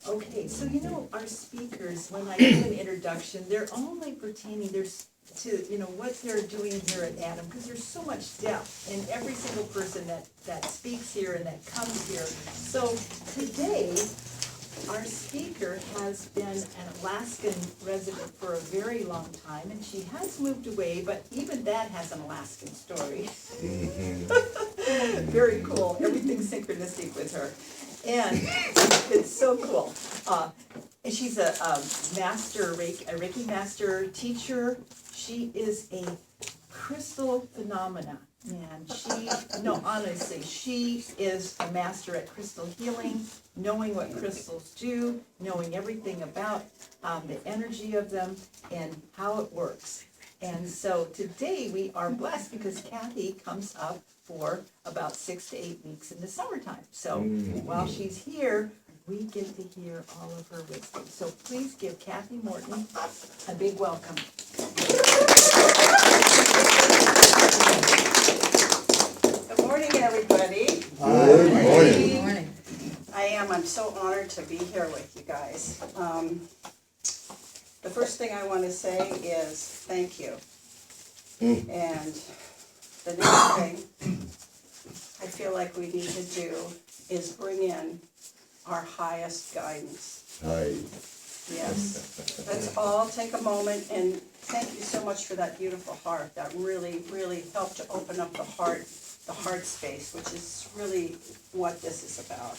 Okay, so you know, our speakers, when I do an introduction, they're all like pertaining, to, you know, what they're doing here at Adam, because there's so much depth in every single person that speaks here and that comes here. So today, our speaker has been an Alaskan resident for a very long time, and she has moved away, but even that has an Alaskan story. Very cool, everything's synchronistic with her. And it's so cool. And she's a Reiki Master teacher. She is a crystal phenomena. And honestly, she is a master at crystal healing, knowing what crystals do, knowing everything about the energy of them and how it works. And so today we are blessed because Kathy comes up for about 6 to 8 weeks in the summertime. So while she's here, we get to hear all of her wisdom. So please give Kathy Morton a big welcome. Good morning, everybody. Good morning. Good morning. I'm so honored to be here with you guys. The first thing I want to say is thank you. And the next thing I feel like we need to do is bring in our highest guidance. Hi. Yes. Let's all take a moment and thank you so much for that beautiful heart. That really, really helped to open up the heart space, which is really what this is about.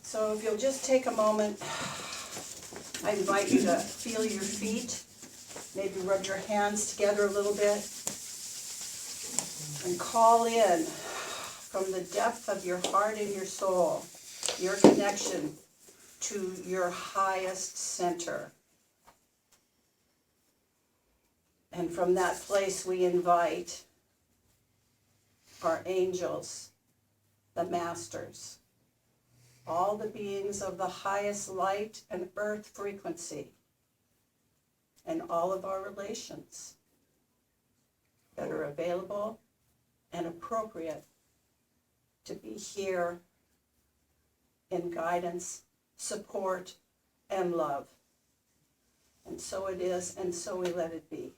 So if you'll just take a moment, I invite you to feel your feet, maybe rub your hands together a little bit, and call in from the depth of your heart and your soul, your connection to your highest center. And from that place we invite our angels, the masters, all the beings of the highest light and earth frequency, and all of our relations that are available and appropriate to be here in guidance, support, and love. And so it is, and so we let it be.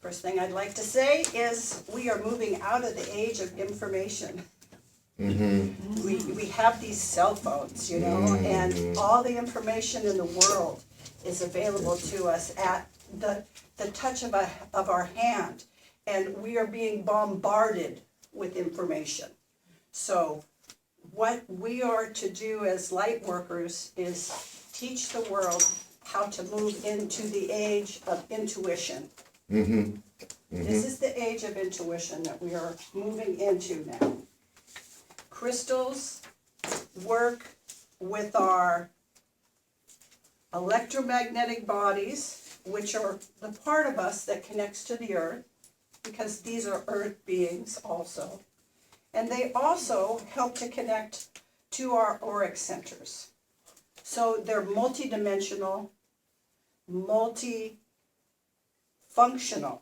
First thing I'd like to say is we are moving out of the age of information. We have these cell phones, and all the information in the world is available to us at the touch of our hand, and we are being bombarded with information. So what we are to do as light workers is teach the world how to move into the age of intuition. This is the age of intuition that we are moving into now. Crystals work with our electromagnetic bodies, which are the part of us that connects to the earth, because these are earth beings also. And they also help to connect to our auric centers. So they're multidimensional, multi-functional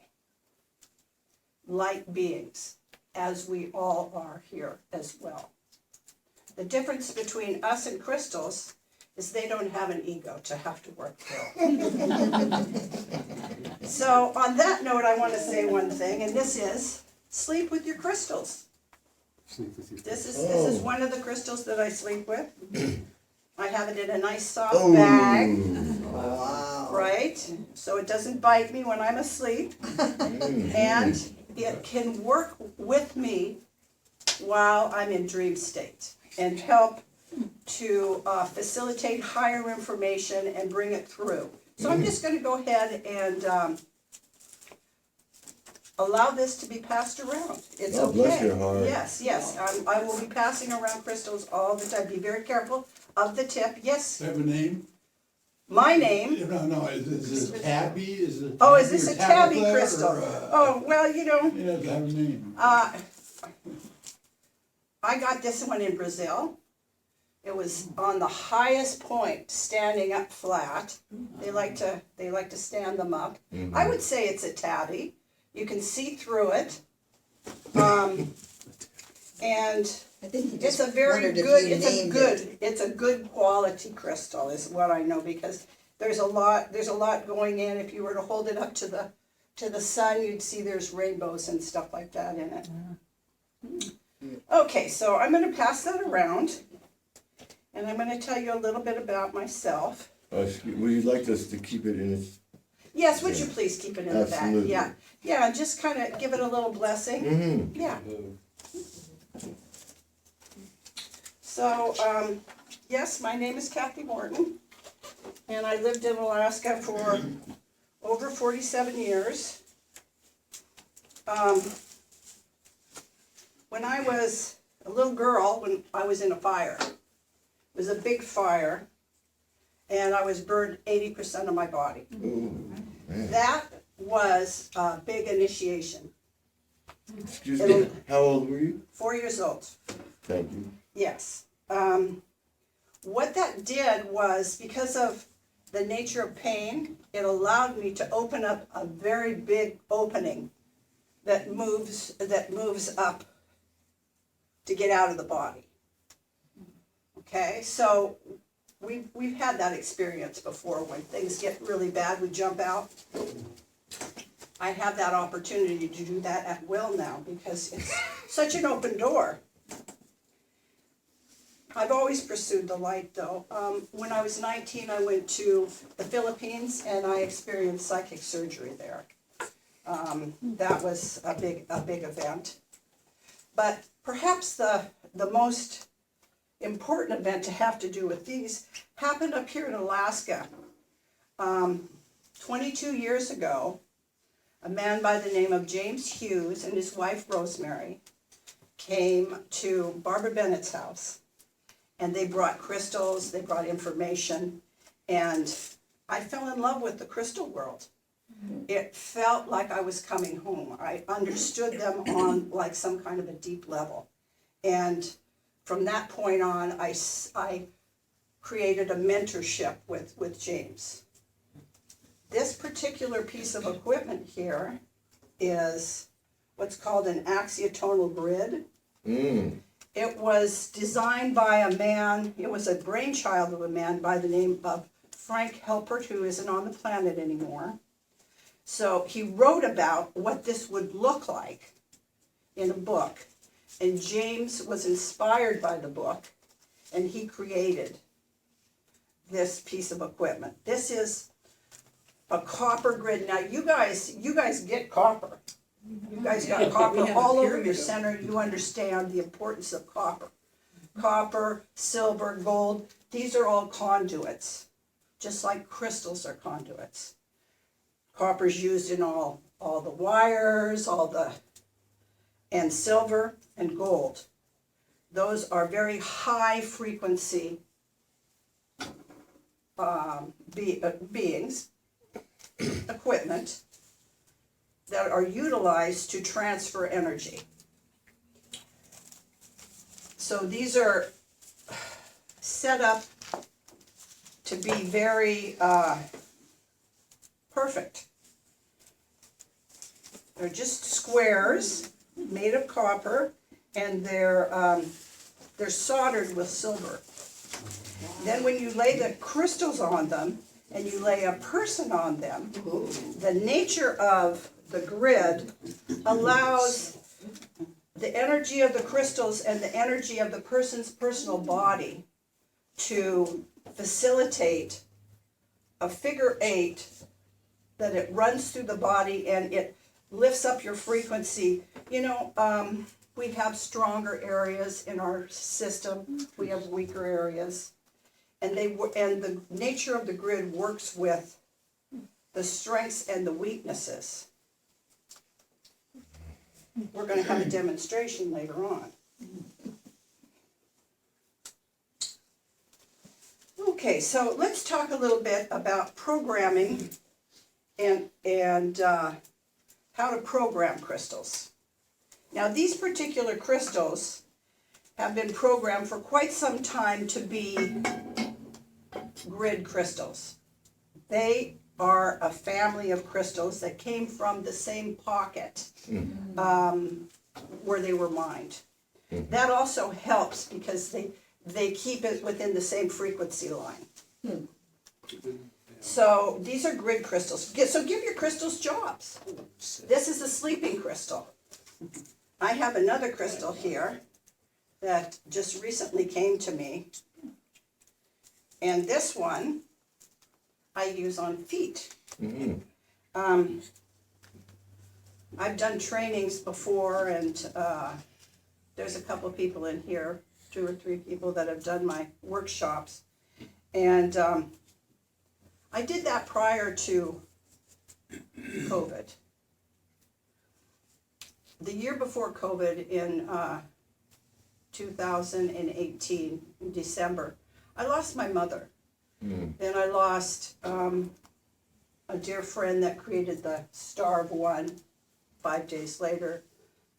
light beings, as we all are here as well. The difference between us and crystals is they don't have an ego to have to work through. So on that note, I want to say one thing, and this is sleep with your crystals. This is one of the crystals that I sleep with. I have it in a nice soft bag. Wow. Right? So it doesn't bite me when I'm asleep. And it can work with me while I'm in dream state and help to facilitate higher information and bring it through. So I'm just going to go ahead and allow this to be passed around. It's okay. Bless your heart. Yes. I will be passing around crystals all the time. Be very careful of the tip. Yes. Do you have a name? My name. No. Is it Tabby? Is it? Oh, is this a tabby Tabitha, crystal? or, Oh, well, Yeah, does it have a name? I got this one in Brazil. It was on the highest point, standing up flat. They like to stand them up. I would say it's a tabby. You can see through it. And I think he It's just a very wondered if good, you named it. it's a good quality crystal is what I know, because there's a lot going in. If you were to hold it up to the sun, you'd see there's rainbows and stuff like that in it. Okay, so I'm gonna pass that around, and I'm gonna tell you a little bit about myself. Would you like us to keep it in its? Yes, would you please keep it in the back? Absolutely. Yeah, yeah, just kind of give it a little blessing. Mm-hmm. Yeah. So, yes, my name is Kathy Morton, and I lived in Alaska for over 47 years. When I was a little girl, when I was in a fire, it was a big fire, and I was burned 80% of my body. Ooh, man. That was a big initiation. Excuse me, how old were you? 4 years old. Thank you. Yes. What that did was, because of the nature of pain, it allowed me to open up a very big opening that moves up to get out of the body. Okay, so we've had that experience before. When things get really bad, we jump out. I have that opportunity to do that at will now because it's such an open door. I've always pursued the light though. When I was 19, I went to the Philippines and I experienced psychic surgery there. That was a big event. But perhaps the most important event to have to do with these happened up here in Alaska. 22 years ago, a man by the name of James Hughes and his wife Rosemary came to Barbara Bennett's house. And they brought crystals, they brought information, and I fell in love with the crystal world. It felt like I was coming home. I understood them on like some kind of a deep level. And from that point on, I created a mentorship with James. This particular piece of equipment here is what's called an axiotonal grid. It was designed by a man, it was a brainchild of a man by the name of Frank Helpert, who isn't on the planet anymore. So he wrote about what this would look like in a book. And James was inspired by the book, and he created this piece of equipment. This is a copper grid. Now you guys get copper. You guys got copper all over your center. You understand the importance of copper. Copper, silver, gold, these are all conduits, just like crystals are conduits. Copper's used in all the wires, and silver and gold. Those are very high frequency beings, equipment, that are utilized to transfer energy. So these are set up to be very perfect. They're just squares made of copper, and they're soldered with silver. Then when you lay the crystals on them, and you lay a person on them, the nature of the grid allows the energy of the crystals and the energy of the person's personal body to facilitate a figure 8 that it runs through the body and it lifts up your frequency. You know, we have stronger areas in our system, we have weaker areas, and the nature of the grid works with the strengths and the weaknesses. We're going to have a demonstration later on. Okay, so let's talk a little bit about programming and how to program crystals. Now, these particular crystals have been programmed for quite some time to be grid crystals. They are a family of crystals that came from the same pocket where they were mined. That also helps because they keep it within the same frequency line. So these are grid crystals. So give your crystals jobs. This is a sleeping crystal. I have another crystal here that just recently came to me. And this one I use on feet. I've done trainings before, and there's a couple people in here, 2 or 3 people that have done my workshops. And I did that prior to COVID. The year before COVID, in 2018, in December, I lost my mother. Then I lost a dear friend that created the Star of One. 5 days later,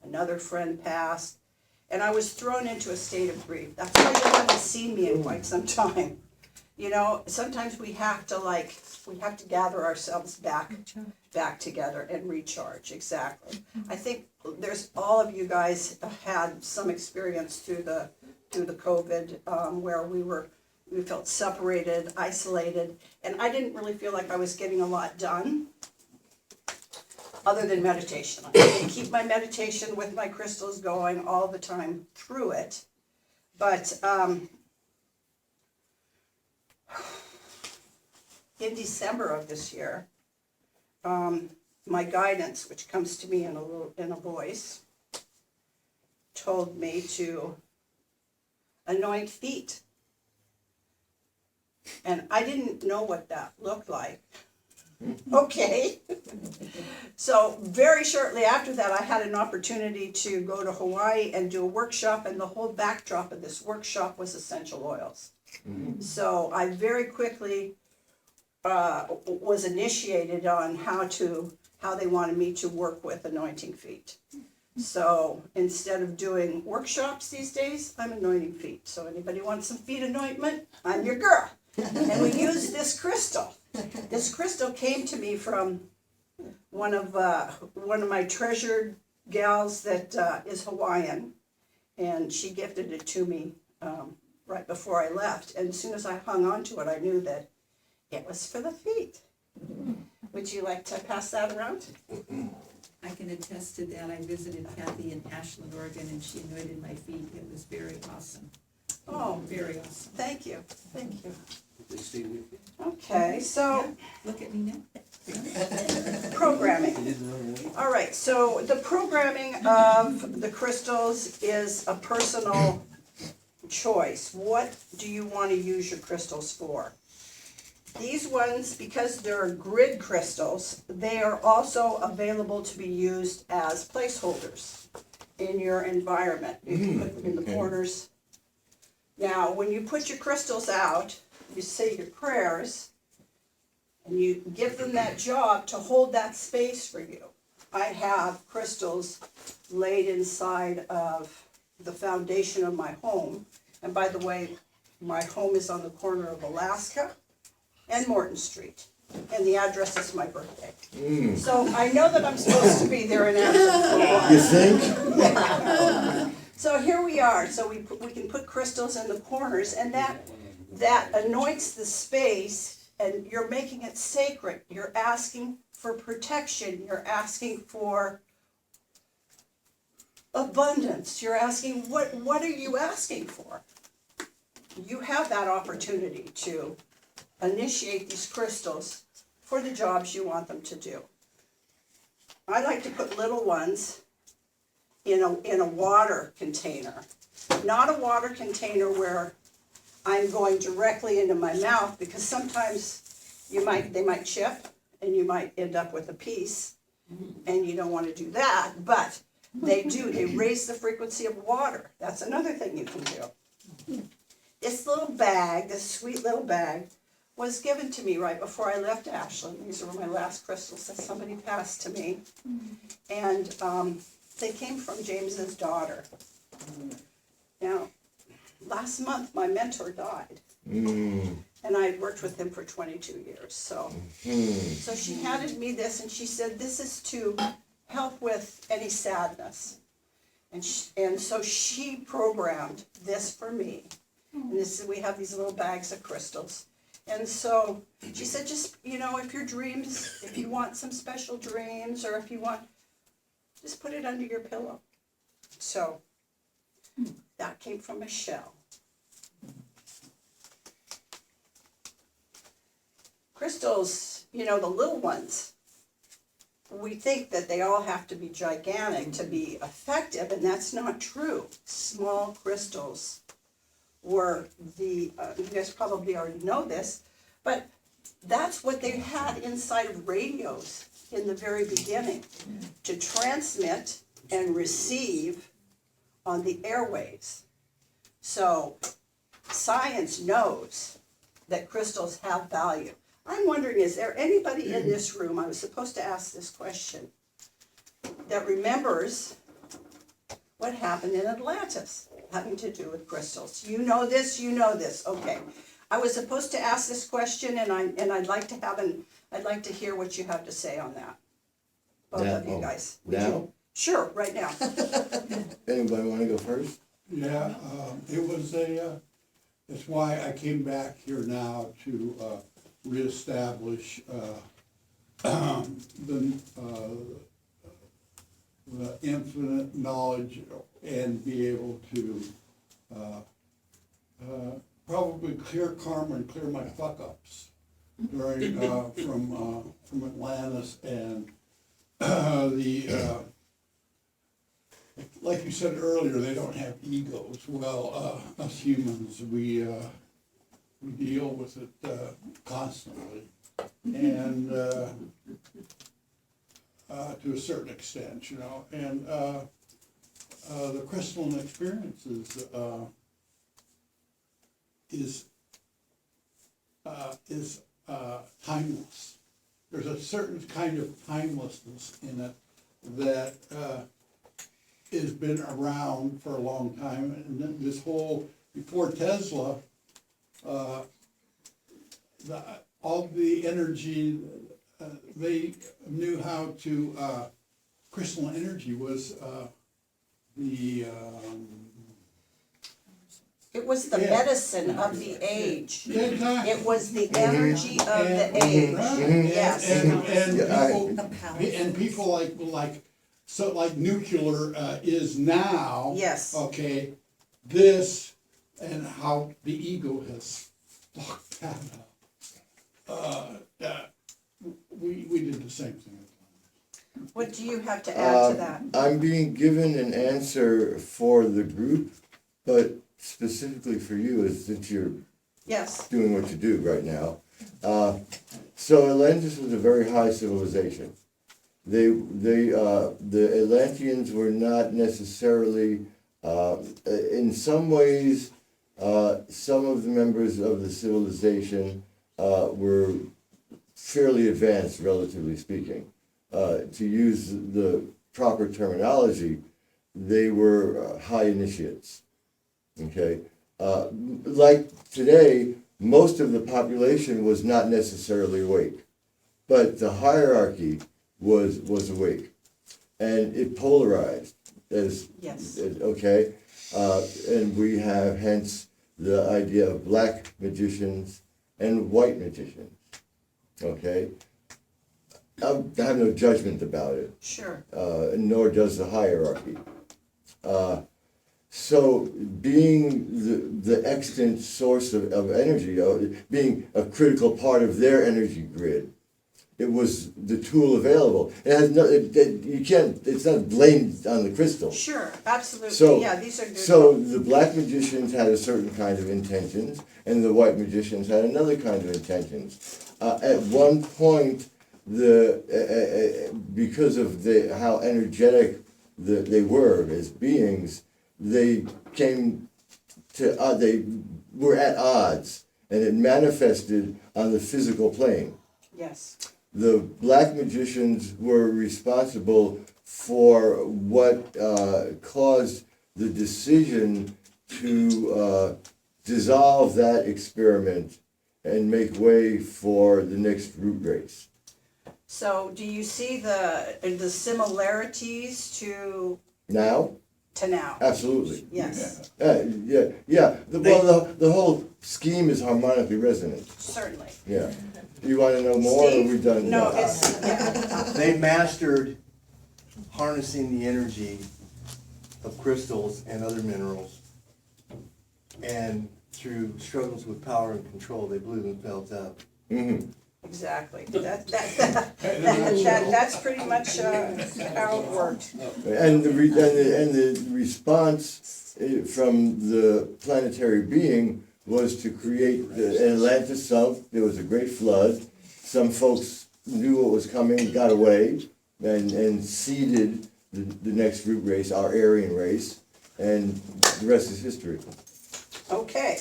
another friend passed, and I was thrown into a state of grief. That's why you haven't seen me in quite some time. You know, sometimes we have to gather ourselves back together and recharge. Exactly. I think there's all of you guys have had some experience through the COVID where we felt separated, isolated, and I didn't really feel like I was getting a lot done other than meditation. I keep my meditation with my crystals going all the time through it, but in December of this year, my guidance, which comes to me in a voice, told me to anoint feet. And I didn't know what that looked like. Okay. So very shortly after that, I had an opportunity to go to Hawaii and do a workshop, and the whole backdrop of this workshop was essential oils. So I very quickly was initiated on how they wanted me to work with anointing feet. So instead of doing workshops these days, I'm anointing feet. So anybody wants some feet anointment, I'm your girl. And we use this crystal. This crystal came to me from one of my treasured gals that is Hawaiian, and she gifted it to me right before I left. And as soon as I hung on to it, I knew that it was for the feet. Would you like to pass that around? I can attest to that. I visited Kathy in Ashland, Oregon, and she anointed my feet. It was very awesome. Oh, Very awesome. thank you, thank you. They stay with you. Okay, so Look at me now. programming. They didn't know that. All right, so the programming of the crystals is a personal choice. What do you want to use your crystals for? These ones, because they're grid crystals, they are also available to be used as placeholders in your environment. You can put them in the corners. Now, when you put your crystals out, you say your prayers, and you give them that job to hold that space for you. I have crystals laid inside of the foundation of my home. And by the way, my home is on the corner of Alaska and Morton Street. And the address is my birthday. So I know that I'm supposed to be there in Ashland. You think? So here we are. So we can put crystals in the corners, and that anoints the space, and you're making it sacred. You're asking for protection. You're asking for abundance. You're asking, what are you asking for? You have that opportunity to initiate these crystals for the jobs you want them to do. I like to put little ones in a water container. Not a water container where I'm going directly into my mouth, because sometimes they might chip and you might end up with a piece, and you don't want to do that, but they raise the frequency of water. That's another thing you can do. This little bag, this sweet little bag, was given to me right before I left Ashland. These were my last crystals that somebody passed to me. And they came from James's daughter. Now, last month my mentor died. And I had worked with him for 22 years. So she handed me this, and she said, this is to help with any sadness. And so she programmed this for me. And this, we have these little bags of crystals. And so she said, just, if your dreams, if you want some special dreams, or if you want, just put it under your pillow. So that came from Michelle. Crystals, the little ones, we think that they all have to be gigantic to be effective, and that's not true. Small crystals were you guys probably already know this, but that's what they had inside of radios in the very beginning, to transmit and receive on the airwaves. So science knows that crystals have value. I'm wondering, is there anybody in this room, I was supposed to ask this question, that remembers what happened in Atlantis having to do with crystals? You know this, okay. I was supposed to ask this question, and I'd like to hear what you have to say on that. Both of you guys. Would Now? you? Sure, right now. Anybody wanna go first? Yeah, it was that's why I came back here now to reestablish the infinite knowledge and be able to probably clear karma and clear my fuck-ups during from Atlantis and like you said earlier, they don't have egos. Well, us humans, we deal with it constantly, and to a certain extent, and the crystalline experiences is timeless. There's a certain kind of timelessness in it that has been around for a long time, and then this whole, before Tesla, all the energy, they knew how to, crystalline energy was It was the Yeah. medicine of the age. Yeah, exactly. It was the energy of the And- age. right. Yes. And people like nuclear is now. Yes. Okay, this and how the ego has fucked that up. We did the same thing. What do you have to add to that? I'm being given an answer for the group, but specifically for you, since you're Yes. doing what you do right now. So Atlantis was a very high civilization. The Atlanteans were not necessarily, in some ways, some of the members of the civilization were fairly advanced, relatively speaking. To use the proper terminology, they were high initiates. Okay, like today, most of the population was not necessarily awake, but the hierarchy was awake, and it polarized as Yes. okay, and we have hence the idea of black magicians and white magicians. Okay, I have no judgment about it. Sure. Nor does the hierarchy. So being the extant source of energy, being a critical part of their energy grid, it was the tool available. It has no, you can't, it's not blamed on the crystal. Sure, absolutely. So, Yeah, these are good. so the black magicians had a certain kind of intentions, and the white magicians had another kind of intentions. At one point, because of how energetic they were as beings, they came to they were at odds, and it manifested on the physical plane. Yes. The black magicians were responsible for what caused the decision to dissolve that experiment and make way for the next root race. So do you see the similarities to, Now, to now. Absolutely. Yes, Yeah. The whole scheme is harmonically resonant. certainly. Yeah. You want to know more, or are we done? No, it's, yeah, They mastered harnessing the energy of crystals and other minerals. And through struggles with power and control, they blew themselves up. Mm-hmm. exactly. That's pretty much how it worked. And the response from the planetary being was to create Atlantis sunk. There was a great flood. Some folks knew what was coming, got away, and seeded the next root race, our Aryan race, and the rest is history. Okay,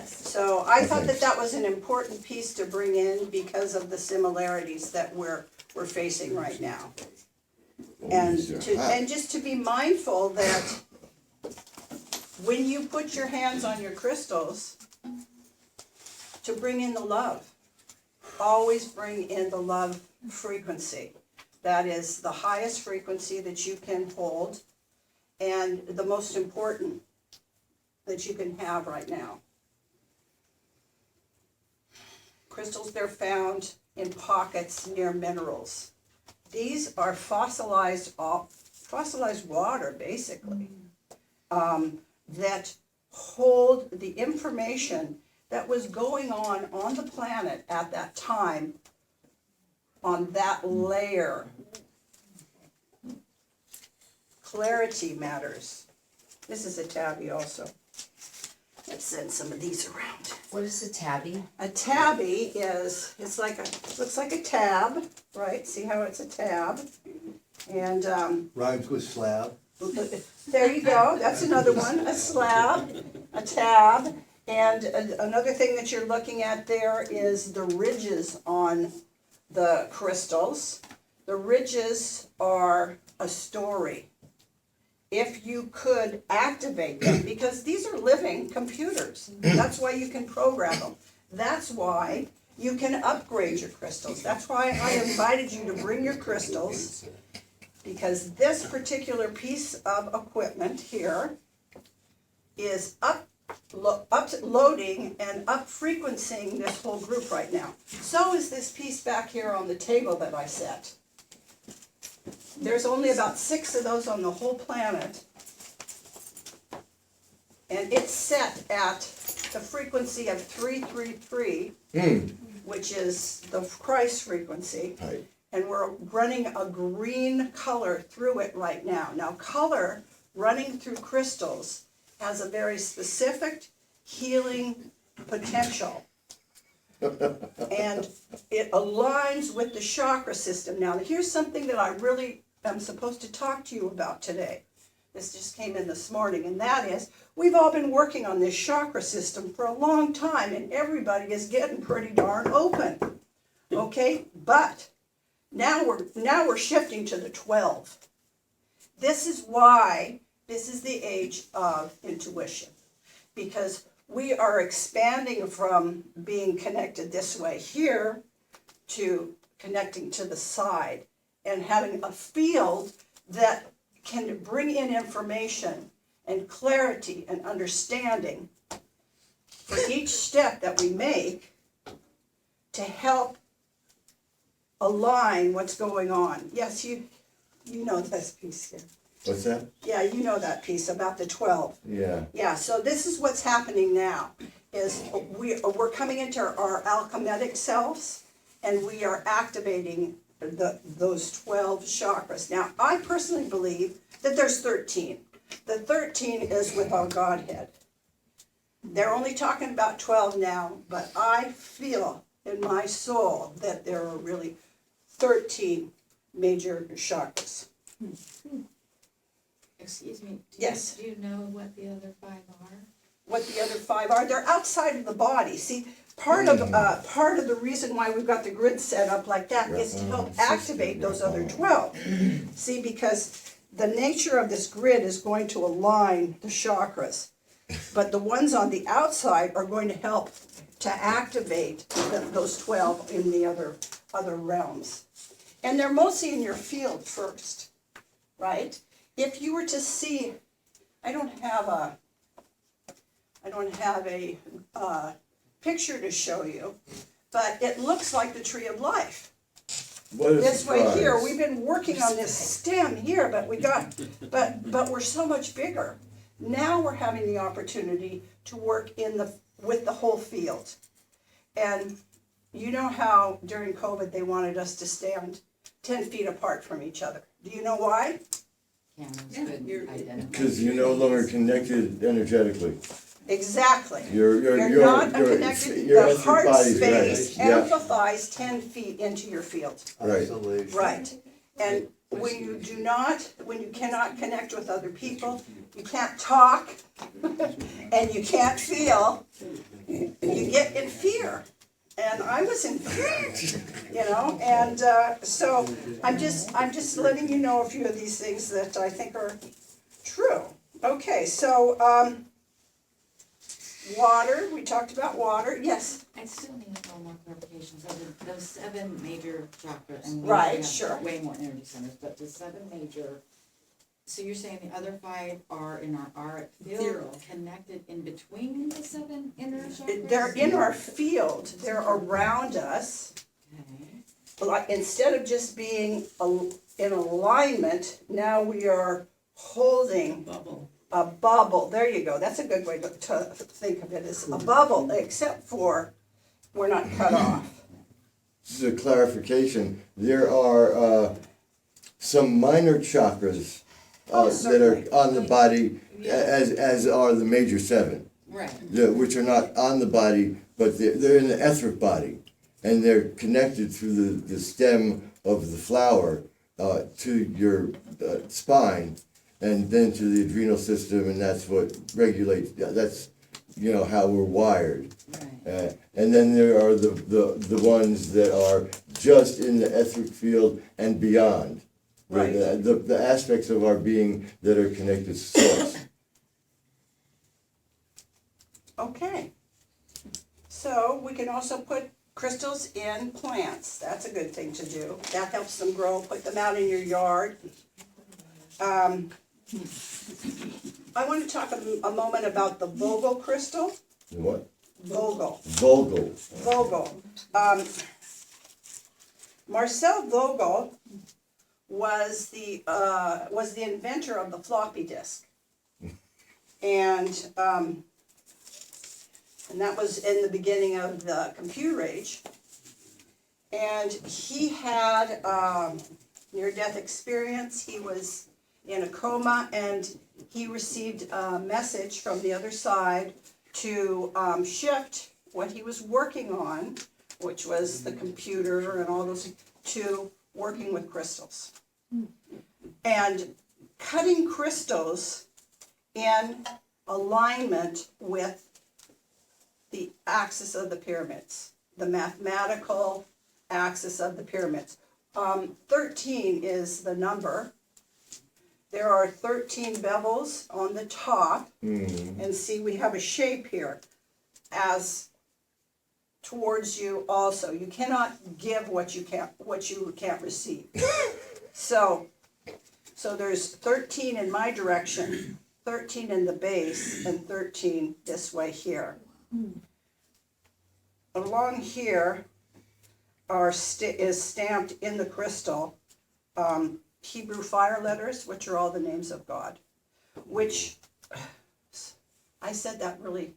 so I thought that was an important piece to bring in because of the similarities that we're facing right now. And just to be mindful that when you put your hands on your crystals, to bring in the love. Always bring in the love frequency. That is the highest frequency that you can hold and the most important that you can have right now. Crystals, they're found in pockets near minerals. These are fossilized water, basically, that hold the information that was going on the planet at that time, on that layer. Clarity matters. This is a tabby also. Let's send some of these around. What is a tabby? A tabby looks like a tab, right? See how it's a tab? And Rhymes with slab. there you go, that's another one, a slab, a tab. And another thing that you're looking at there is the ridges on the crystals. The ridges are a story. If you could activate them, because these are living computers. That's why you can program them. That's why you can upgrade your crystals. That's why I invited you to bring your crystals, because this particular piece of equipment here is uploading and up-frequencing this whole group right now. So is this piece back here on the table that I set. There's only about 6 of those on the whole planet. And it's set at the frequency of 333, which is the Christ frequency. Right. And we're running a green color through it right now. Now, color running through crystals has a very specific healing potential. And it aligns with the chakra system. Now, here's something that I really am supposed to talk to you about today. This just came in this morning, and that is, we've all been working on this chakra system for a long time, and everybody is getting pretty darn open. Okay? But now we're shifting to the 12. This is why this is the age of intuition, because we are expanding from being connected this way here to connecting to the side and having a field that can bring in information and clarity and understanding for each step that we make to help align what's going on. Yes, you know this piece here. What's that? Yeah, you know that piece about the 12. Yeah. Yeah, so this is what's happening now, is we're coming into our alchemic selves, and we are activating those 12 chakras. Now, I personally believe that there's 13. The 13 is with our Godhead. They're only talking about 12 now, but I feel in my soul that there are really 13 major chakras. Excuse me. Yes. Do you know what the other 5 are? What the other 5 are? They're outside of the body. See, part of the reason why we've got the grid set up like that is to help activate those other 12. See, because the nature of this grid is going to align the chakras, but the ones on the outside are going to help to activate those 12 in the other realms. And they're mostly in your field first, right? If you were to see I don't have a picture to show you, but it looks like the tree of life. What a This way here, surprise. we've been working on this stem here, but but we're so much bigger. Now we're having the opportunity to work with the whole field. And you know how during COVID they wanted us to stand 10 feet apart from each other. Do you know why? Cameras Yeah, couldn't you're- identify. Because you're no longer connected energetically. Exactly. You're Not connected, your the etheric heart body's space right. Yeah, amplifies 10 feet into your field. Right. Isolation. Right. And when you cannot connect with other people, you can't talk, and you can't feel, you get in fear. And I was in fear, and so I'm just letting you know a few of these things that I think are true. Okay, so, water, we talked about water, yes, I still need a little more clarification, so those 7 major chakras, and we Right, have sure. way more energy centers, but the 7 major, so you're saying the other 5 are in our auric field, Zero. connected in between the 7 inner chakras? they're in our field, they're around us. Okay, Like, instead of just being in alignment, now we are holding Bubble. a bubble. There you go. That's a good way to think of it, is a bubble, except for we're not cut off. Just a clarification, there are some minor chakras Oh, that certainly. are on the body, as are the major 7, right, which are not on the body, but they're in the etheric body, and they're connected through the stem of the flower to your spine, and then to the adrenal system, and that's what regulates. That's how we're wired. right. And then there are the ones that are just in the etheric field and beyond. Right. The aspects of our being that are connected to source. Okay. So we can also put crystals in plants. That's a good thing to do. That helps them grow. Put them out in your yard. I want to talk a moment about the Vogel crystal. What? Vogel. Vogel. Vogel. Marcel Vogel was the inventor of the floppy disk, and that was in the beginning of the computer age. And he had near-death experience. He was in a coma, and he received a message from the other side to shift what he was working on, which was the computer and all those, to working with crystals. And cutting crystals in alignment with the axis of the pyramids, the mathematical axis of the pyramids. 13 is the number. There are 13 bevels on the top, and see, we have a shape here as towards you also. You cannot give what you can't receive. So there's 13 in my direction, 13 in the base, and 13 this way here. Along here is stamped in the crystal Hebrew fire letters, which are all the names of God, which, I said that really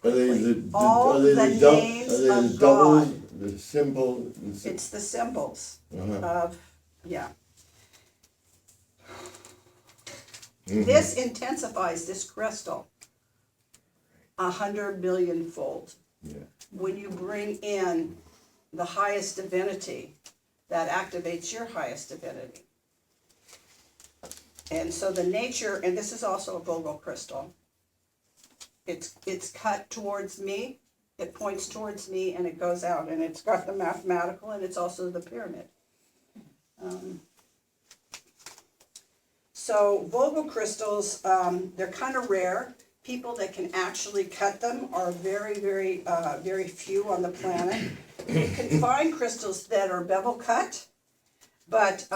Are they All are they the names are they of the double, God. the symbol? It's the symbols Uh-huh. of, yeah. This intensifies this crystal 100 billion fold. Yeah. When you bring in the highest divinity, that activates your highest divinity. And so the nature, and this is also a Vogel crystal. It's cut towards me, it points towards me, and it goes out, and it's got the mathematical, and it's also the pyramid. So Vogel crystals, they're kind of rare. People that can actually cut them are very, very, very few on the planet. You can find crystals that are bevel cut, but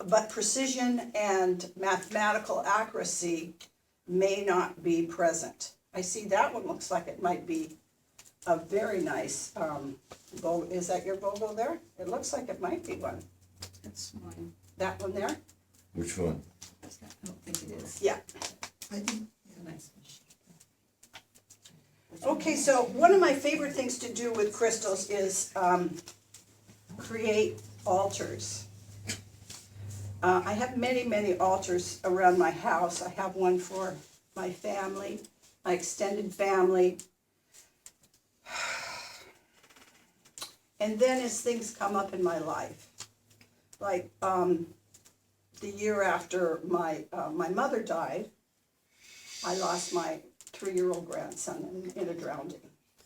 but precision and mathematical accuracy may not be present. I see that one looks like it might be a very nice, is that your BOGO there? It looks like it might be one. That's mine. That one there? Which one? I don't think it is. Yeah. I think, yeah, nice machine. Okay, so one of my favorite things to do with crystals is create altars. I have many, many altars around my house. I have one for my family, my extended family. And then as things come up in my life, like the year after my mother died, I lost my 3-year-old grandson in a drowning.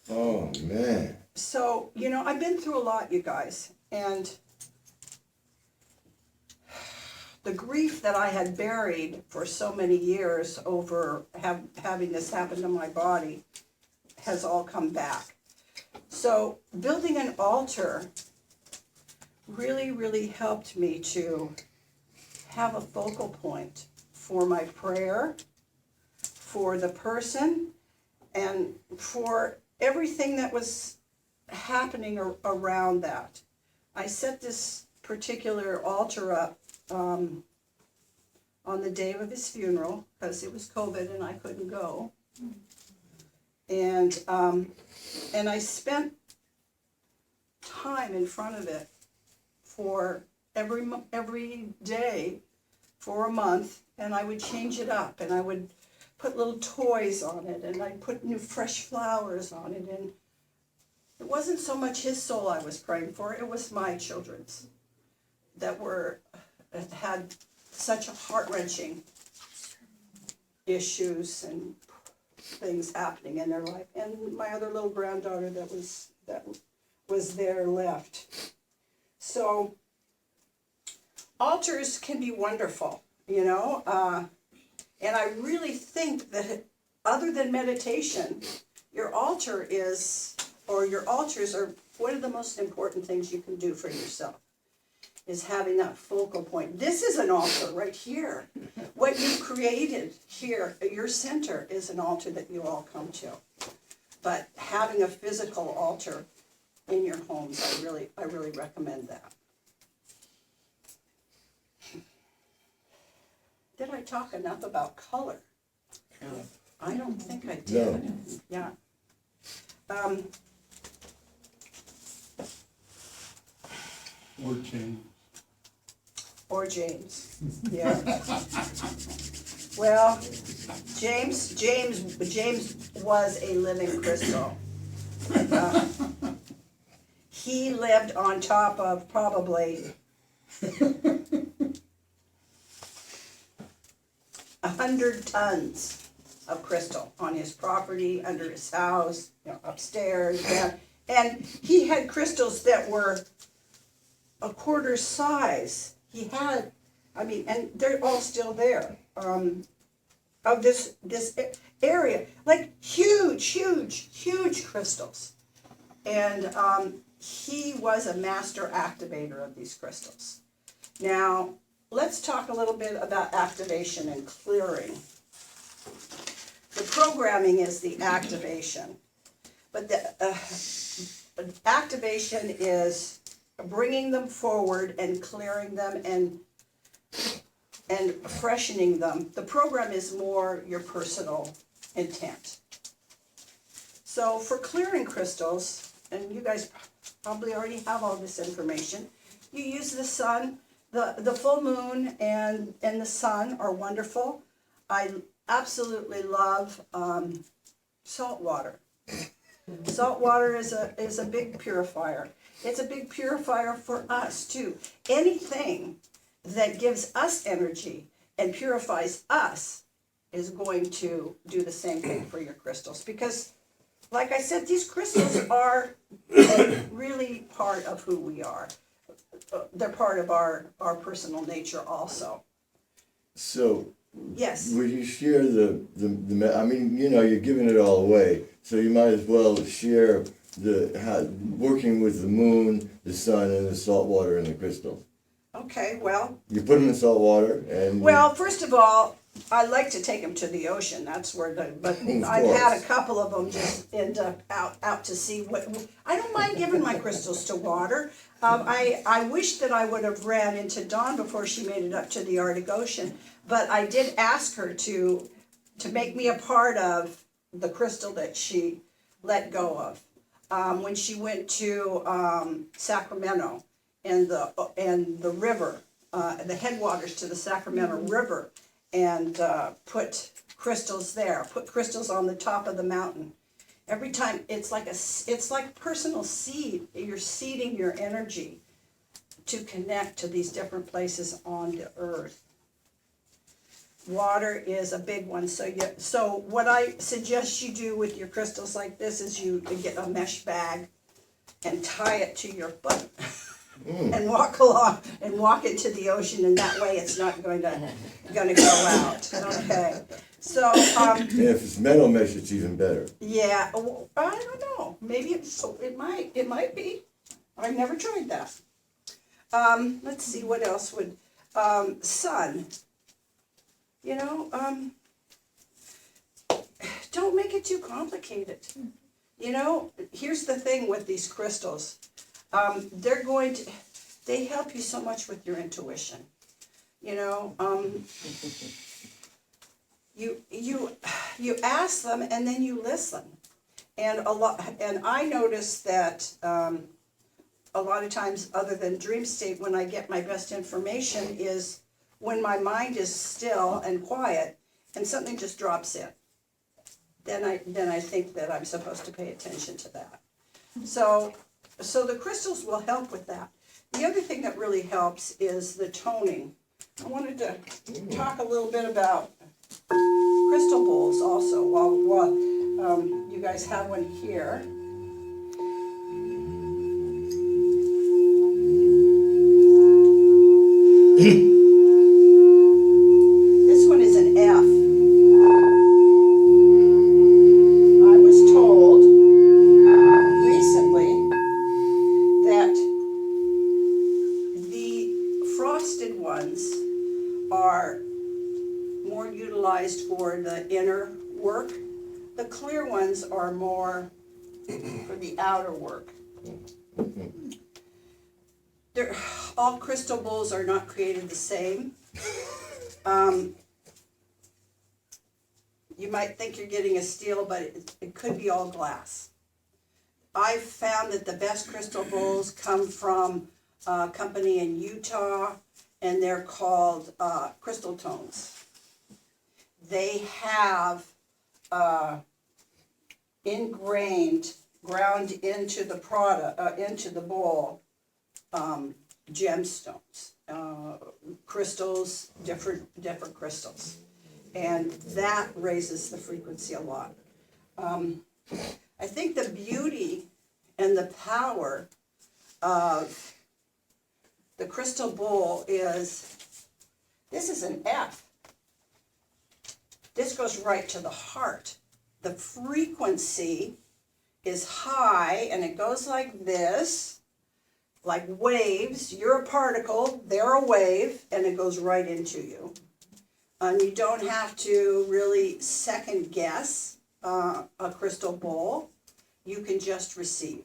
Oh, man. So, you know, I've been through a lot, you guys, and the grief that I had buried for so many years over having this happen to my body has all come back. So building an altar really, really helped me to have a focal point for my prayer, for the person, and for everything that was happening around that. I set this particular altar up on the day of his funeral, because it was COVID and I couldn't go. And I spent time in front of it for every day for a month, and I would change it up, and I would put little toys on it, and I'd put new fresh flowers on it, and it wasn't so much his soul I was praying for, it was my children's that had such such-heart-wrenching issues and things happening in their life, and my other little granddaughter that was there left. So altars can be wonderful, you know, and I really think that other than meditation, your altars are one of the most important things you can do for yourself, is having that focal point. This is an altar right here. What you've created here, your center, is an altar that you all come to. But having a physical altar in your homes, I really recommend that. Did I talk enough about color? I don't think I did. No. Yeah. Or change. Or James, yeah. Well, James was a living crystal. He lived on top of probably 100 tons of crystal on his property, under his house, you know, upstairs, down. And he had crystals that were a quarter size. He had, and they're all still there, of this area, like huge crystals. And he was a master activator of these crystals. Now, let's talk a little bit about activation and clearing. The programming is the activation, but the activation is bringing them forward and clearing them and freshening them. The program is more your personal intent. So for clearing crystals, and you guys probably already have all this information, you use the sun, the full moon and the sun are wonderful. I absolutely love salt water. Salt water is a big purifier. It's a big purifier for us too. Anything that gives us energy and purifies us is going to do the same thing for your crystals. Because, like I said, these crystals are really part of who we are. They're part of our personal nature also. So, Yes. would you share you're giving it all away, so you might as well share working with the moon, the sun, and the salt water and the crystals. Okay, well, You put them in salt water and. well, first of all, I like to take them to the ocean, that's where but Of I've had a course. couple of them just end up out to sea. I don't mind giving my crystals to water. I wish that I would have ran into Dawn before she made it up to the Arctic Ocean, but I did ask her to make me a part of the crystal that she let go of. When she went to Sacramento and the river, the headwaters to the Sacramento River, and put crystals there, put crystals on the top of the mountain. Every time, it's like personal seed. You're seeding your energy to connect to these different places on the earth. Water is a big one, so what I suggest you do with your crystals like this is you get a mesh bag and tie it to your foot. And walk along and walk into the ocean, and that way it's not going to go out. Okay, so And if it's metal mesh, it's even better. yeah, I don't know. Maybe it might be. I've never tried that. Let's see what else would sun. You know, don't make it too complicated. You know, here's the thing with these crystals. They help you so much with your intuition. You know, you ask them and then you listen. And I notice that a lot of times, other than dream state, when I get my best information is when my mind is still and quiet and something just drops in. Then I think that I'm supposed to pay attention to that. So the crystals will help with that. The other thing that really helps is the toning. I wanted to talk a little bit about crystal bowls also while you guys have one here. This one is an F. I was told recently that the frosted ones are more utilized for the inner work. The clear ones are more for the outer work. All crystal bowls are not created the same. You might think you're getting a steel, but it could be all glass. I've found that the best crystal bowls come from a company in Utah, and they're called Crystal Tones. They have ingrained, ground into the product, into the bowl, gemstones, crystals, different crystals, and that raises the frequency a lot. I think the beauty and the power of the crystal bowl is, this is an F. This goes right to the heart. The frequency is high and it goes like this, like waves. You're a particle, they're a wave, and it goes right into you. And you don't have to really second guess a crystal bowl. You can just receive.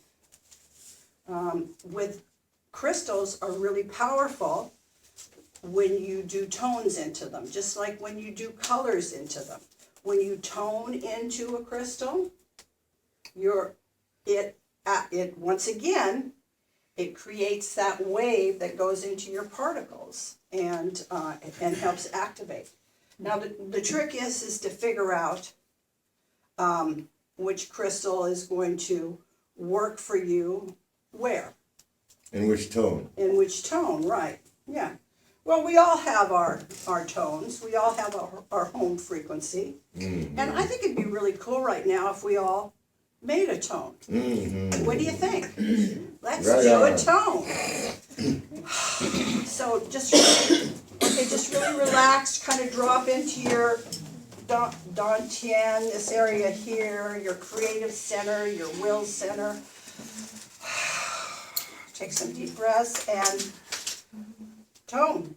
With crystals are really powerful when you do tones into them, just like when you do colors into them. When you tone into a crystal, once again, it creates that wave that goes into your particles and helps activate. Now the trick is to figure out which crystal is going to work for you where. In which tone? In which tone, right, yeah. Well, we all have our tones. We all have our home frequency. Mm-hmm. And I think it'd be really cool right now if we all made a tone. Mm-hmm. What do you think? Let's do a tone. So just really relax, kind of drop into your Dantian, this area here, your creative center, your will center. Take some deep breaths and tone.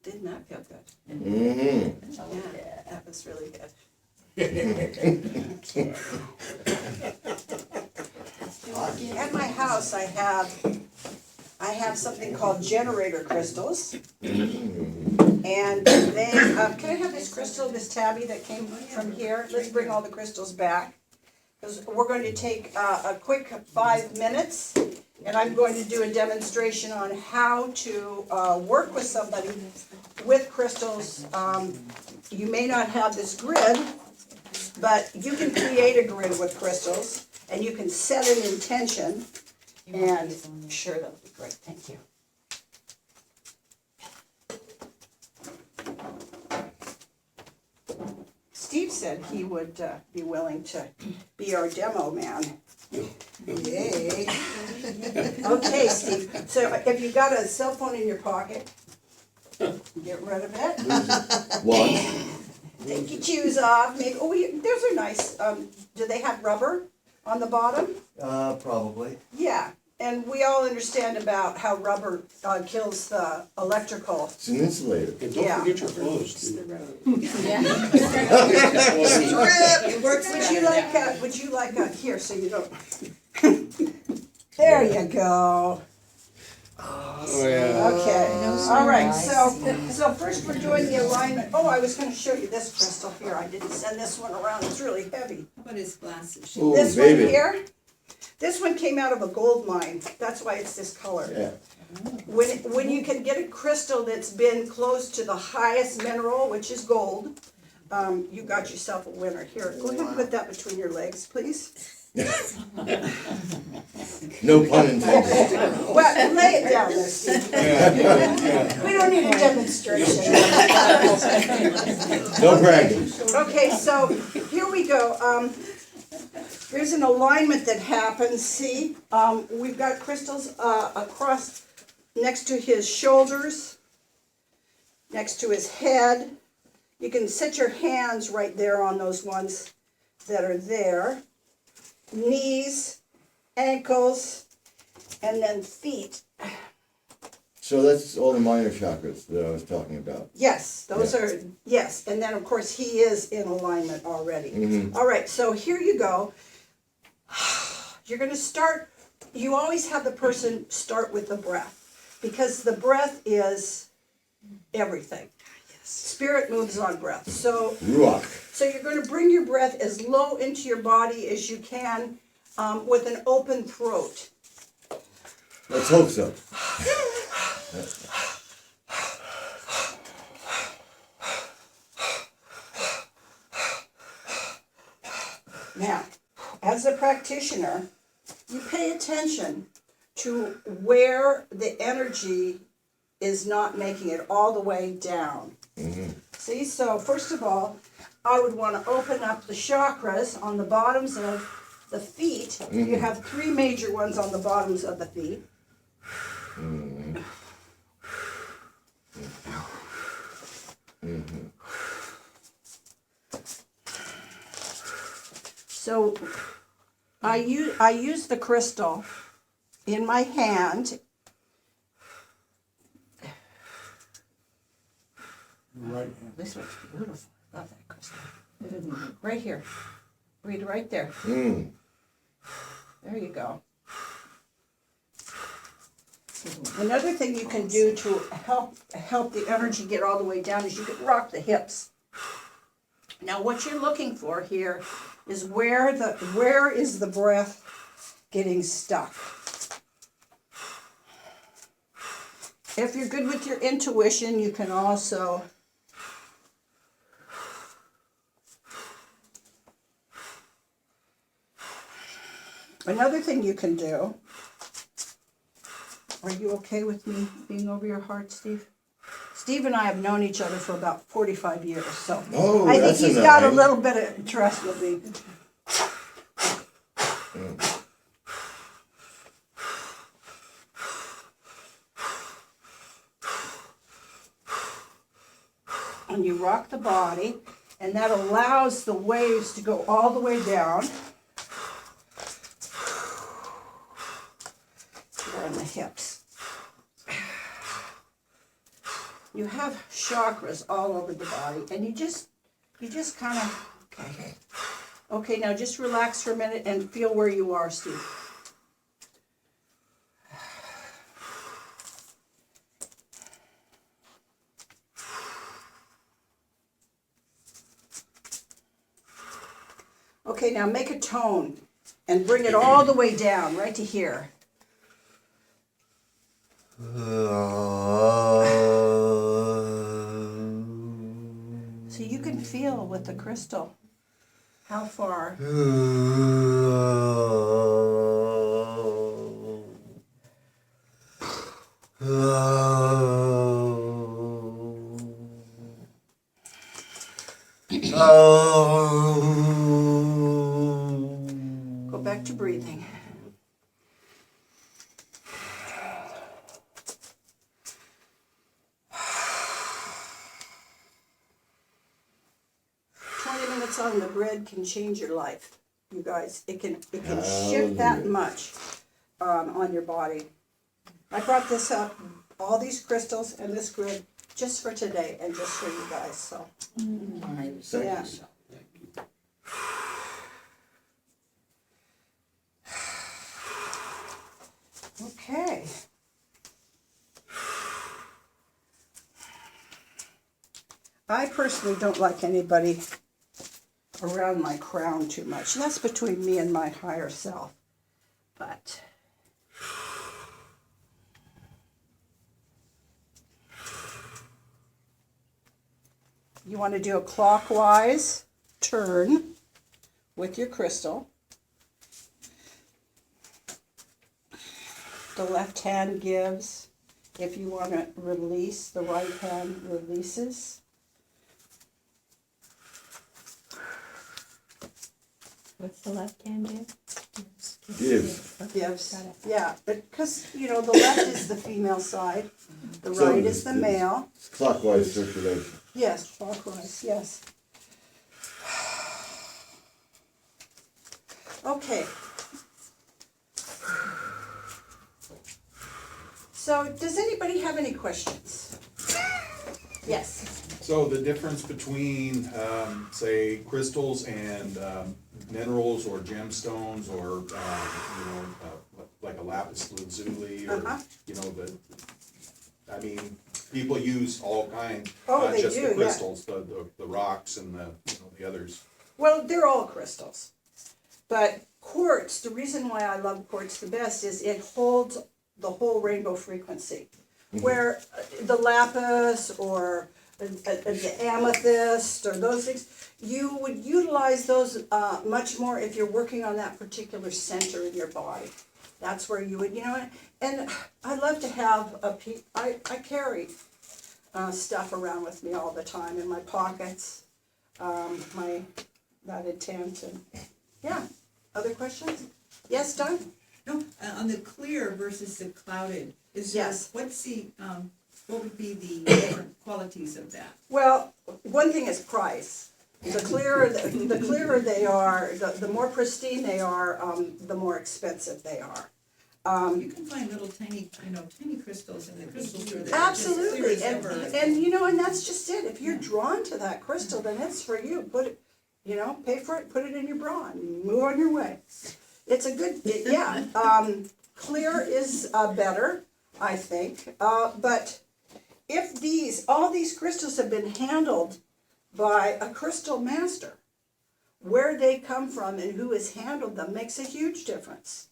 Didn't that feel good? Mm-hmm. Oh, yeah, that was really good. At my house, I have something called generator crystals. And they, can I have this crystal, this tabby that came from here? Let's bring all the crystals back. Because we're going to take a quick 5 minutes, and I'm going to do a demonstration on how to work with somebody with crystals. You may not have this grid, but you can create a grid with crystals, and you can set an intention. And sure, that'll be great, thank you. Steve said he would be willing to be our demo man. Yay. Okay, Steve, so if you've got a cell phone in your pocket, get rid of it. One. Take your shoes off, maybe, oh, those are nice. Do they have rubber on the bottom? Probably. Yeah, and we all understand about how rubber kills the electrical. It's an insulator. And Yeah. don't forget your clothes, too. Would you like here, so you don't. There you go. Oh, yeah. Okay, all right, so first we're doing the alignment. Oh, I was gonna show you this crystal here. I didn't send this one around, it's really heavy. How about his glasses? Ooh, This one baby. here, this one came out of a gold mine. That's why it's this color. Yeah. When you can get a crystal that's been close to the highest mineral, which is gold, you got yourself a winner. Here, go ahead and put that between your legs, please. No pun intended. Well, lay it down there, Steve. We don't need a demonstration. No bragging. Okay, so here we go. There's an alignment that happens, see? We've got crystals across, next to his shoulders, next to his head. You can set your hands right there on those ones that are there. Knees, ankles, and then feet. So that's all the minor chakras that I was talking about. Yes, those Yeah. are, yes, and then of course he is in alignment already. Mhm. All right, so here you go. You're gonna start, you always have the person start with the breath, because the breath is everything. Spirit moves on breath. So Ruach. you're gonna bring your breath as low into your body as you can with an open throat. Let's hope so. Now, as a practitioner, you pay attention to where the energy is not making it all the way down. See, so first of all, I would want to open up the chakras on the bottoms of the feet. You have 3 major ones on the bottoms of the feet. So I use the crystal in my hand. Right hand. This looks beautiful. Love that crystal. Right here. Breathe right there. Mm. There you go. Another thing you can do to help the energy get all the way down is you can rock the hips. Now what you're looking for here is where is the breath getting stuck. If you're good with your intuition, you can also Another thing you can do, are you okay with me being over your heart, Steve? Steve and I have known each other for about 45 years, so Oh, I think that's he's a got a nine. little bit of trust with me. And you rock the body, and that allows the waves to go all the way down. Here in the hips. You have chakras all over the body, and you just kind of, okay. Okay, now just relax for a minute and feel where you are, Steve. Okay, now make a tone and bring it all the way down, right to here. So you can feel with the crystal how far. Go back to breathing. On the grid can change your life, you guys. It can shift that much on your body. I brought this up, all these crystals and this grid, just for today and just for you guys. So, yeah. Okay. I personally don't like anybody around my crown too much. That's between me and my higher self. But you want to do a clockwise turn with your crystal. The left hand gives. If you want to release, the right hand releases. What's the left hand do? Gives. Gives. Yeah, because, the left is the female side, the right is the male. It's clockwise circulation. Yes, clockwise, yes. Okay. So, does anybody have any questions? Yes. So the difference between, say, crystals and minerals or gemstones or, like a lapis lazuli or, people use all kinds, Oh, not they just do, the yeah. crystals, the rocks and the others. Well, they're all crystals. But quartz, the reason why I love quartz the best is it holds the whole rainbow frequency. Mm-hmm. Where the lapis or the amethyst or those things, you would utilize those much more if you're working on that particular center in your body. That's where you would, and I love to have I carry stuff around with me all the time in my pockets, that intent, and yeah. Other questions? Yes, Don? No, on the clear versus the clouded, Yes. What would be the different qualities of that? Well, one thing is price. The clearer they are, the more pristine they are, the more expensive they are. You can find little tiny crystals in the crystal store that Absolutely, are just clear as ever. and that's just it. If you're drawn to that crystal, then it's for you. Put it, pay for it, put it in your bra, and move on your way. It's a good, yeah. Clear is better, I think. But if all these crystals have been handled by a crystal master, where they come from and who has handled them makes a huge difference.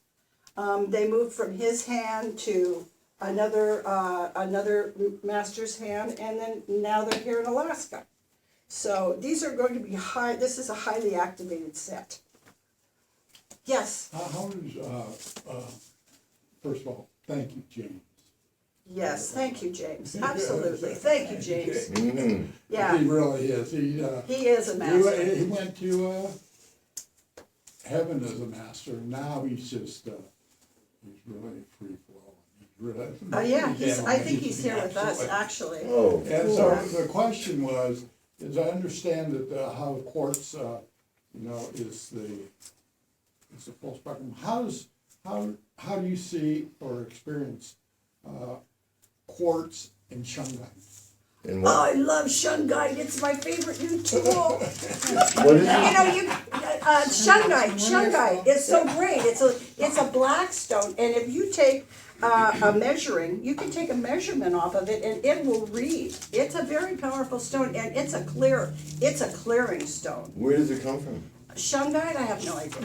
They moved from his hand to another master's hand, and then now they're here in Alaska. So these are going to be this is a highly activated set. Yes, How does, first of all, thank you, James. yes, thank you, James, absolutely, thank you, James. Mhm. Yeah, He really is, he is a master. he went to, heaven as a master, now he's just, he's really free flowing. He's really. Oh, yeah, I think he's he's here with us, absolutely- actually. Oh, And cool. so the question was, is I understand that how quartz, is the full spectrum. How do you see or experience quartz and shungite? And Oh, what, I love shungite, it's my favorite new tool. what is it? Shungite is so great, it's a black stone, and if you take you can take a measurement off of it and it will read. It's a very powerful stone, and it's a clearing stone. Where does it come from? Shungite, I have no idea.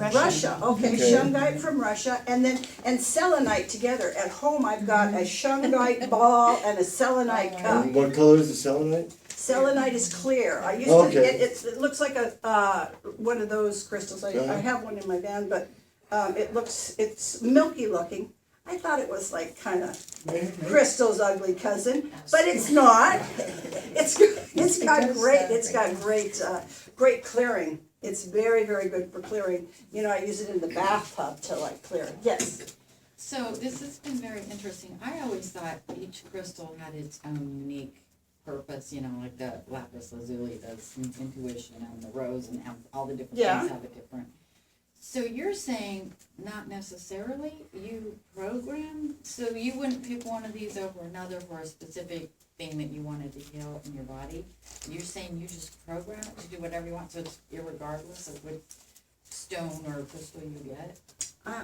Russia. Okay, Okay. shungite from Russia, and selenite together. At home, I've got a shungite ball and a selenite cup. And what color is the selenite? Selenite is clear. I used Okay. to, it looks like a, one of those crystals. I have one in my van, but, it's milky looking. I thought it was like kinda crystal's ugly cousin, but it's not. It's got great clearing. It's very, very good for clearing. You know, I use it in the bathtub to like clear. Yes. So this has been very interesting. I always thought each crystal had its own unique purpose, like the lapis lazuli does intuition, and the rose and all the different Yeah. things have a different. So you're saying not necessarily, you program, so you wouldn't pick one of these over another for a specific thing that you wanted to heal in your body? You're saying you just program it to do whatever you want, so it's irregardless of which stone or crystal you get?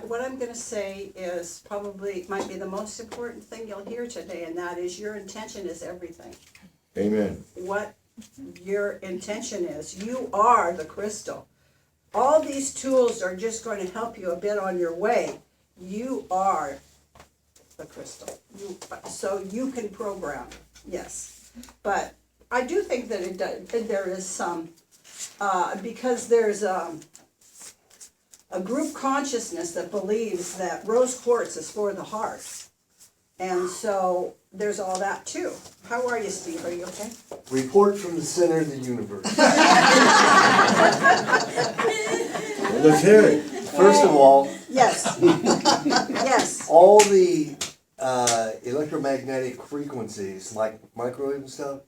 What I'm gonna say is probably, might be the most important thing you'll hear today, and that is your intention is everything. Amen. What your intention is. You are the crystal. All these tools are just going to help you a bit on your way. You are the crystal. So you can program, yes. But I do think that there is some, because there's a group consciousness that believes that rose quartz is for the heart. And so there's all that too. How are you, Steve? Are you okay? Report from the center of the universe. Well, let's hear it. First of all, Yes. Yes. all the electromagnetic frequencies, like microwave and stuff,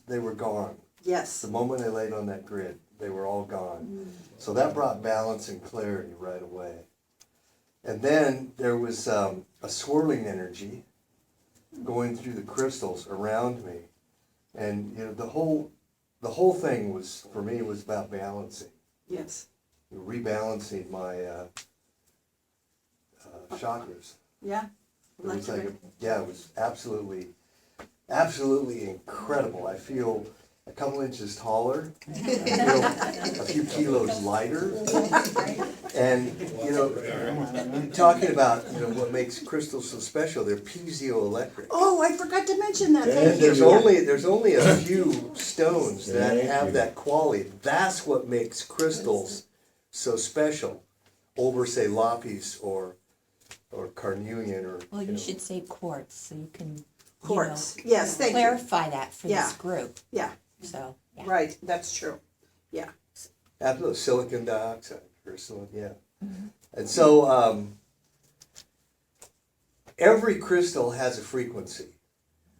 they were gone. Yes. The moment I laid on that grid, they were all gone. So that brought balance and clarity right away. And then there was a swirling energy going through the crystals around me. And the whole thing was, for me, was about balancing. Yes. Rebalancing my chakras. Yeah. It was like, it was absolutely incredible. I feel a couple inches taller. I feel a few kilos lighter. And, talking about, what makes crystals so special, they're piezoelectric. Oh, I forgot to mention that. And Thank you. There's only a few stones that Thank have you. that quality. That's what makes crystals so special over, say, lapis or carnelian or. Well, you should say quartz, so you can, Quartz. Yes, thank you. clarify that for Yeah. this group, Yeah, so, yeah. right, that's true. Yeah. Absolutely, silicon dioxide or silicon, yeah. And so every crystal has a frequency.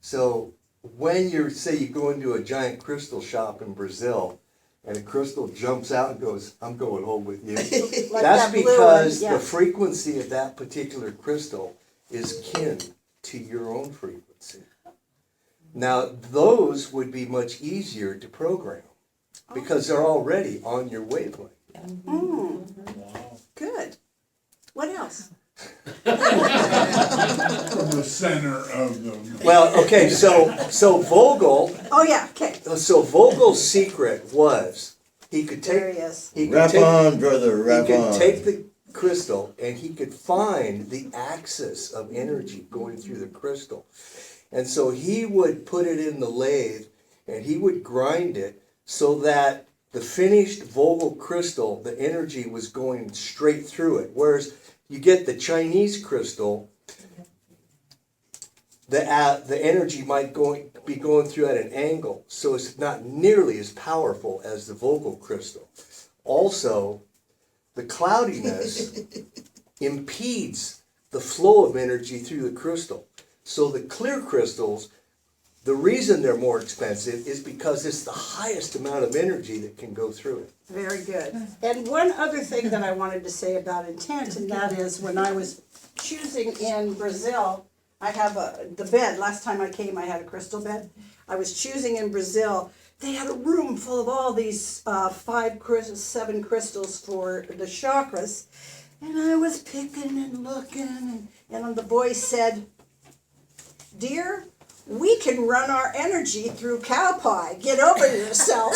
So when you go into a giant crystal shop in Brazil and a crystal jumps out and goes, "I'm going home with you," Like that's that blue because one, the yeah. frequency of that particular crystal is kin to your own frequency. Now, those would be much easier to program because they're already on your wavelength. Good. What else? From the center of the. Well, okay, so Vogel, Oh, yeah, okay. so Vogel's secret was he could There he take is. Rap on, brother, rap he on. could take the crystal and he could find the axis of energy going through the crystal. And so he would put it in the lathe and he would grind it so that the finished Vogel crystal, the energy was going straight through it. Whereas you get the Chinese crystal, the energy might be going through at an angle, so it's not nearly as powerful as the Vogel crystal. Also, the cloudiness impedes the flow of energy through the crystal. So the clear crystals, the reason they're more expensive is because it's the highest amount of energy that can go through it. Very good. And one other thing that I wanted to say about intent, and that is when I was choosing in Brazil, I have the bed. Last time I came, I had a crystal bed. I was choosing in Brazil. They had a room full of all these 7 crystals for the chakras. And I was picking and looking, and the boy said, "Dear, we can run our energy through cow pie. Get over yourself."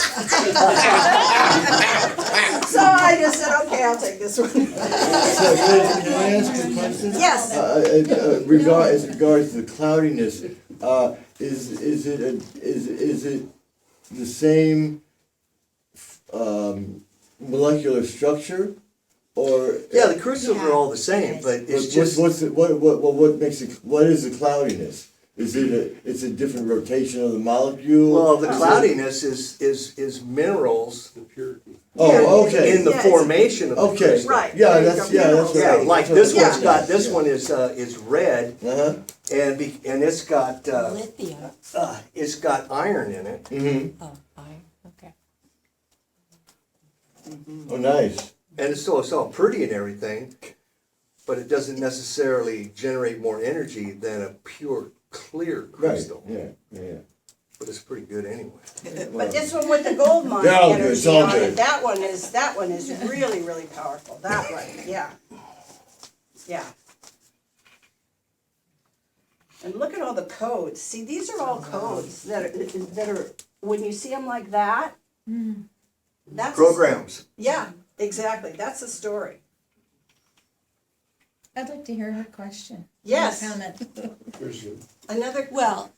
So I just said, okay, I'll take this one. So can I ask a question? Yes. As regards to the cloudiness, is it the same molecular structure, or? Yeah, the crystals are all the same, but it's just. What makes it? What is the cloudiness? Is it it's a different rotation of the molecule? Well, the cloudiness is minerals The purity. Oh, okay. in the formation of the Okay. crystal. Right. Yeah, there you that's go. what Yeah, like this Yeah. one's got, this one is red, Uh-huh. and it's got, Lithium. it's got iron in it. Mm-hmm. Oh, okay. Oh, nice. And it's all pretty and everything, but it doesn't necessarily generate more energy than a pure, clear Right. crystal. Yeah. But it's pretty good anyway. But this one with the gold mine They're all good, it's energy all on it, good. that one is really, really powerful. That one, yeah. Yeah. And look at all the codes. See, these are all codes that are when you see them like that, that's Programs. Yeah, exactly. That's the story. I'd like to hear her question. Yes. Comment. There's good. Another. Well,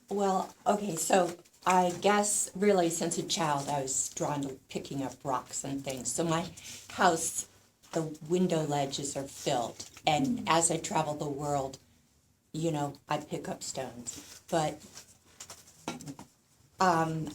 okay, so I guess really since a child I was drawn to picking up rocks and things. So my house, the window ledges are filled. And as I travel the world, I pick up stones. But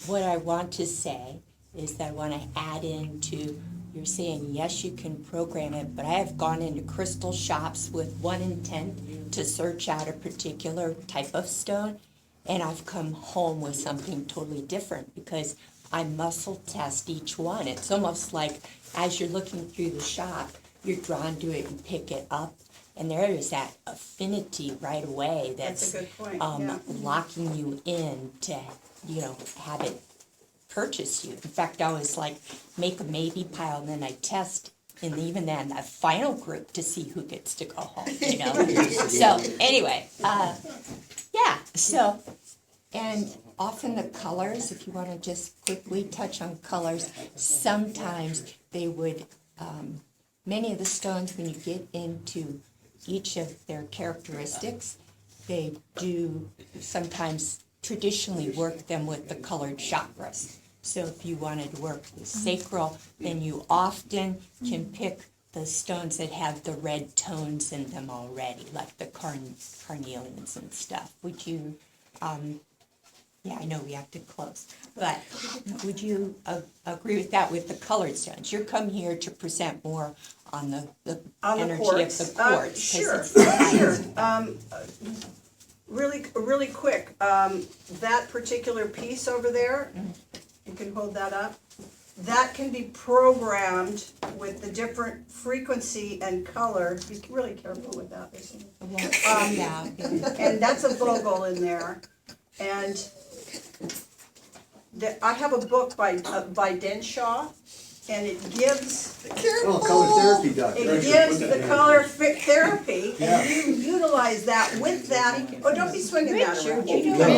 what I want to say is that I want to add into, you're saying, yes, you can program it, but I have gone into crystal shops with one intent to search out a particular type of stone, and I've come home with something totally different because I muscle test each one. It's almost like as you're looking through the shop, you're drawn to it and pick it up, and there is that affinity right away That's a good point, yeah. locking you in to, have it purchase you. In fact, I always make a maybe pile, and then I test, and even then, the final group to see who gets to go home, So, anyway, so, and often the colors, if you want to just quickly touch on colors, sometimes they would, many of the stones, when you get into each of their characteristics, they do sometimes traditionally work them with the colored chakras. So if you wanted to work with sacral, then you often can pick the stones that have the red tones in them already, like the carnelians and stuff. Would you, I know we have to close, but would you agree with that with the colored stones? You're come here to present more on the energy quartz. of the quartz. 'cause Sure, it's- Really quick, that particular piece over there, you can hold that up, that can be programmed with the different frequency and color. Be really careful with that. And that's a Vogel in there. And I have a book by Denshaw, and it gives Oh, color therapy doctor. It gives the color therapy, and you utilize that with that. Oh, don't be swinging that around. You can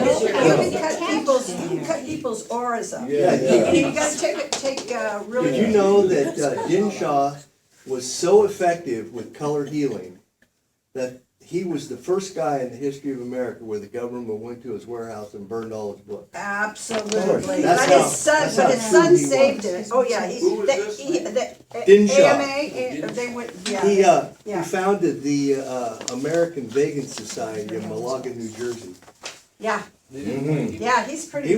cut people's auras up. Yeah, And you gotta take really. Did you know that Dinshaw was so effective with color healing that he was the first guy in the history of America where the government went to his warehouse and burned all his books. Absolutely. That's But how- his son, that's but how his true son he saved was. it. Oh, yeah, Who was this Din Shaw. AMA, they would, He, yeah. he Yeah. founded the, American Vegan Society in Malaga, New Jersey. Yeah, Mhm. yeah, he's pretty. He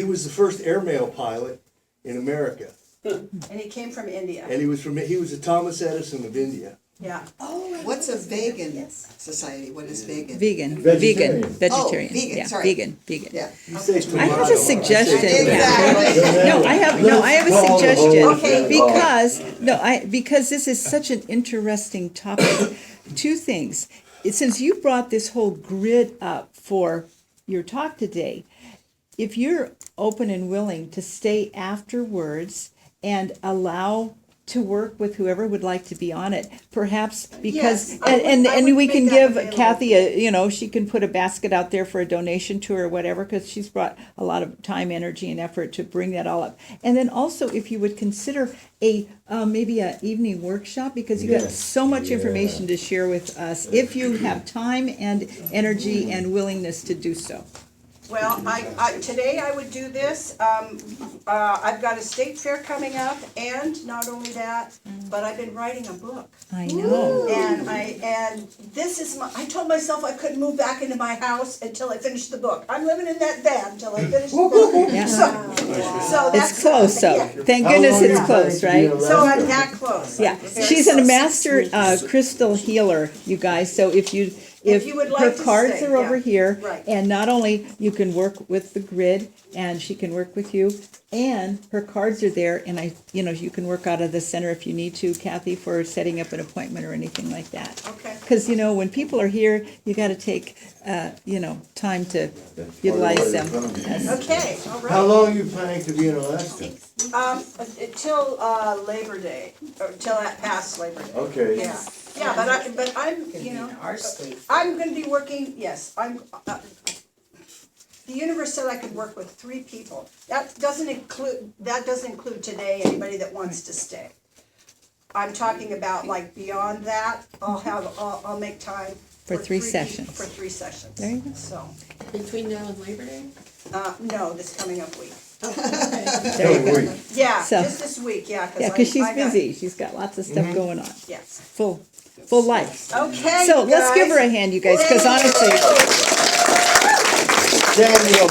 was the first airmail pilot in America, And he came from India, and he was a Thomas Edison of India. yeah. What's a vegan society? What is vegan? Vegan, Vegetarian. vegetarian, vegan, yeah, sorry. vegan. Yeah. You say I have tomato, a suggestion. Exactly. No, I have a Let's call the suggestion, whole Okay. thing because this is such an interesting topic. Two things, since you brought this whole grid up for your talk today, if you're open and willing to stay afterwards and allow to work with whoever would like to be on it, perhaps because, Yes, I and would we make can that give available. Kathy she can put a basket out there for a donation to her or whatever, because she's brought a lot of time, energy, and effort to bring that all up. And then also, if you would consider maybe a evening workshop, because you got Yes. so much Yeah. information to share with us, if you have time and energy and willingness to do so. Well, today I would do this, I've got a state fair coming up, and not only that, but I've been writing a book. I know. And this is I told myself I couldn't move back into my house until I finished the book. I'm living in that van until I finish the book. Yeah. So that's. It's close, so, yeah. thank How goodness long it's you close, planning to right? be So I'm Alaska? that close. Yeah, Very she's a close. master crystal healer, you guys, so if If you would like her to cards stay, are over yeah, here, right. and not only you can work with the grid, and she can work with you, and her cards are there, and you can work out of the center if you need to, Kathy, for setting up an appointment or anything like that. Okay. Because, when people are here, you gotta take, time to utilize them. That's- Okay, all right. How long are you planning to be in Alaska? Till Labor Day, or till past Labor Day. Okay. Yeah, but I'm, Our state. I'm gonna be working, yes, the universe said I could work with 3 people. That doesn't include today, anybody that wants to stay. I'm talking about like beyond that, I'll make time. For 3 people- sessions. For 3 sessions. There you go. So, Between now and Labor Day? no, this coming up week. There you go. Yeah, So- just this week, yeah. Yeah, because she's busy, she's got lots of stuff going on, Yes. full life. Okay, So let's give her guys. a hand, you guys, because honestly, Samuel,